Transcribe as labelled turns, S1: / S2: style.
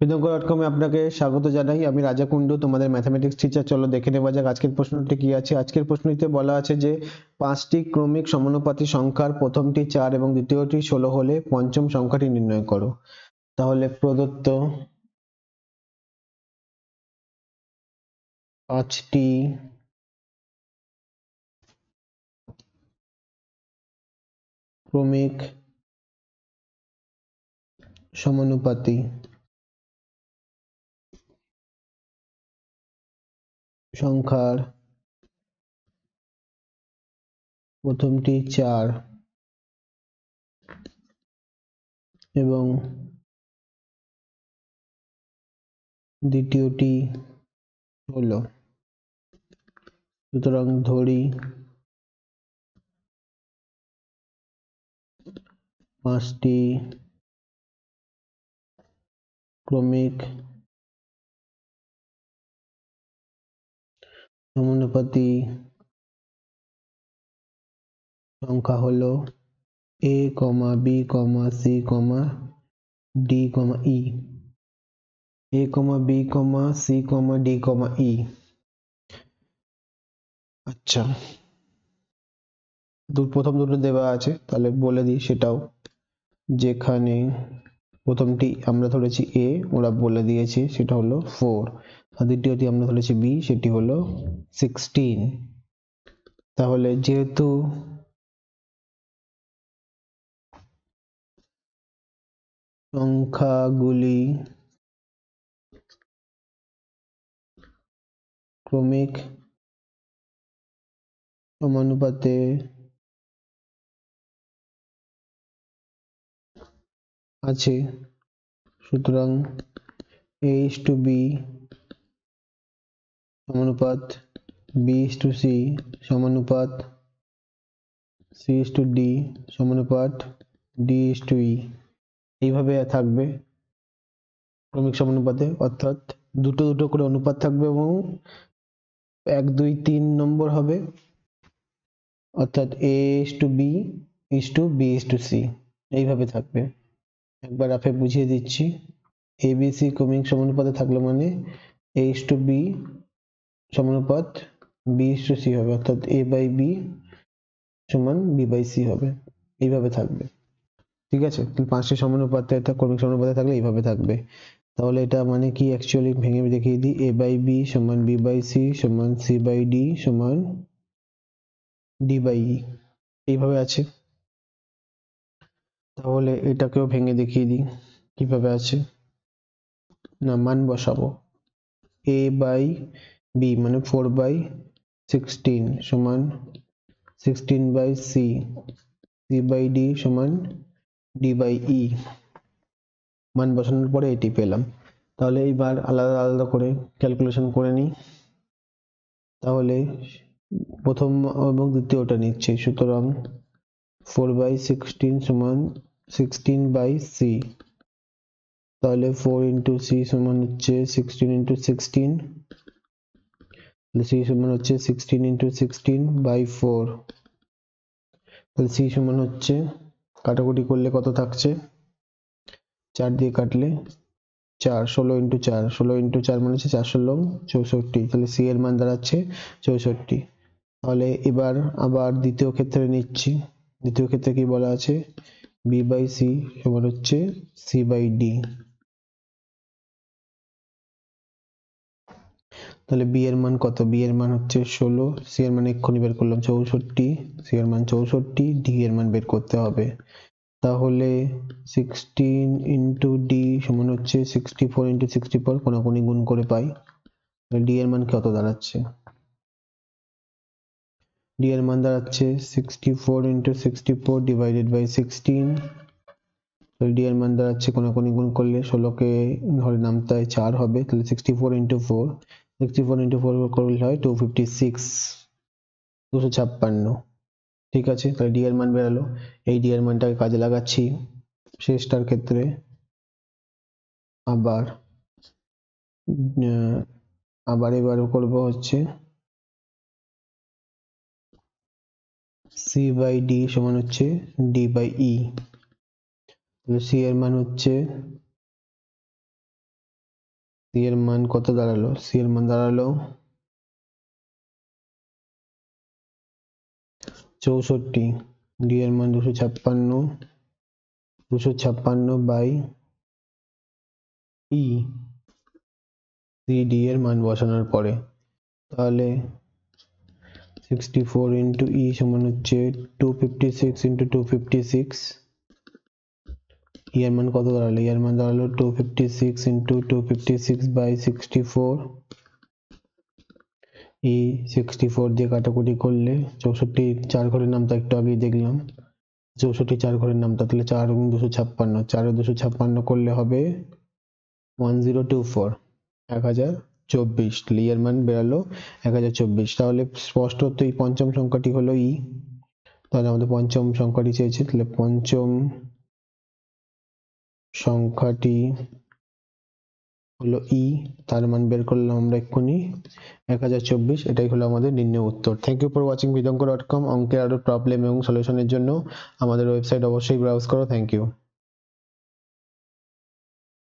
S1: বিদ্যাঙ্গর.com-এ আপনাকে স্বাগত জানাই। আমি রাজা কুন্ডু, তোমাদের ম্যাথমেটিক্স টিচার। চলো দেখে নেওয়া যাক আজকের প্রশ্নটি কি আছে। আজকের প্রশ্নটিতে বলা আছে যে 5টি ক্রমিক সমানুপাতি সংখ্যার প্রথমটি 4 এবং দ্বিতীয়টি 16 হলে পঞ্চম সংখ্যাটি নির্ণয় করো। তাহলে প্রদত্ত 5টি ক্রমিক সমানুপাতি সংখ্যার প্রথমটি 4 এবং দ্বিতীয়টি 16। সুতরাং ধরি 5টি ক্রমিক সমানুপাতি সংখ্যা হলো a, b, c, d, e। a, b, c, d, e। আচ্ছা, প্রথম দুটো দেওয়া আছে, তাহলে বলে দিই সেটাও। যেখানে প্রথমটি আমরা ধরেছি a, ওরা বলে দিয়েছে সেটা হলো 4, আর দ্বিতীয়টি আমরা ধরেছি b, সেটি হলো 16। তাহলে যেহেতু সংখ্যাগুলি ক্রমিক সমানুপাতে আছে, সুতরাং a:b সমানুপাত b:c সমানুপাত c:d সমানুপাত d:e। এইভাবে থাকবে ক্রমিক সমানুপাতে, অর্থাৎ দুটো দুটো করে অনুপাত থাকবে এবং 1, 2, 3 নম্বর হবে, অর্থাৎ a:b:b:c এইভাবে থাকবে। একবার আপে বুঝিয়ে দিচ্ছি। abc ক্রমিক সমানুপাতে থাকলে মানে a:b সমানুপাত b:c হবে, অর্থাৎ a/b সমান b/c হবে। এইভাবে থাকবে, ঠিক আছে। 5টি সমানুপাতে ক্রমিক সমানুপাতে থাকলে এইভাবে থাকবে। তাহলে এটা মানে কি, অ্যাকচুয়ালি ভেঙে দেখিয়ে দিই। a/b সমান b/c সমান c/d সমান d/e, এইভাবে আছে। তাহলে এটাকেও ভেঙে দেখিয়ে দিই কিভাবে আছে। না, মান বসাবো। a/b মানে 4/16 সমান 16/c, c/d সমান d/e। মান বসানোর পরে এটি পেলাম। তাহলে এইবার আলাদা আলাদা করে ক্যালকুলেশন করে নিই। তাহলে প্রথম এবং দ্বিতীয়টা নিচ্ছি, সুতরাং 4/16 সমান 16/c। তাহলে 4 into c সমান হচ্ছে 16 into 16, c সমান হচ্ছে 16 into 16/4। তাহলে c সমান হচ্ছে, কাটাকুটি করলে কত থাকছে, 4 দিয়ে কাটলে 4, 16 into 4, 16 into 4 মানে হচ্ছে 4 16 64। তাহলে c এর মান দাঁড়াচ্ছে 64। তাহলে এবার আবার দ্বিতীয় ক্ষেত্রে নিচ্ছি। দ্বিতীয় ক্ষেত্রে কি বলা আছে, b/c সমান হচ্ছে c/d। তাহলে b এর মান কত, b এর মান হচ্ছে 16, c এর মান এক্ষুনি বের করলাম 64, c এর মান 64, d এর মান বের করতে হবে। তাহলে 16 into d সমান হচ্ছে 64 into 64, কোনাকুনি গুণ করে পাই। d এর মান কত দাঁড়াচ্ছে, d এর মান দাঁড়াচ্ছে 64 into 64 divided by 16। তাহলে d এর মান দাঁড়াচ্ছে, কোনাকুনি গুণ করলে 16 কে ধরে নামতে হয় 4 হবে, তাহলে 64 into 4, 64 into 4 করলে হয় 256, 256। ঠিক আছে, তাহলে d এর মান বেরালো। এই d এর মানটাকে কাজে লাগাচ্ছি শেষটার ক্ষেত্রে। আবার এবার করব হচ্ছে c/d সমান হচ্ছে d/e। তাহলে c এর মান হচ্ছে এর মান কত দাঁড়ালো? সি এর মান দাঁড়ালো 64, ডি এর মান 256 বাই ই। সি ডি এর মান বসানোর পরে তাহলে 64 ইন্টু ই সমান হচ্ছে 256 ইন্টু 256। ই এর মান কত দাঁড়ালো? ই এর মান দাঁড়ালো 256 ইন্টু 256 বাই 64। ই 64 দিয়ে কাটাকুটি করলে 64 চার ঘরের নামটা একটু আগেই দেখলাম, 64 চার ঘরের নামটা, তাহলে 4 গুণ 256, 4 256 করলে হবে 1024, 1024। তাহলে এর মান বেরালো 1024। তাহলে স্পষ্টত এই পঞ্চম সংখ্যাটি হলো ই। তাহলে আমাদের পঞ্চম সংখ্যাটি চেয়েছে, তাহলে পঞ্চম সংখ্যাটি হলো ই, তার মান বের করলাম আমরা এক্ষুনি 1024। এটাই হলো আমাদের নির্ণয় উত্তর। Thank you for watching vidonkor.com। অঙ্কের আরো প্রবলেম এবং সলিউশনের জন্য আমাদের ওয়েবসাইট অবশ্যই ব্রাউজ করো। Thank you.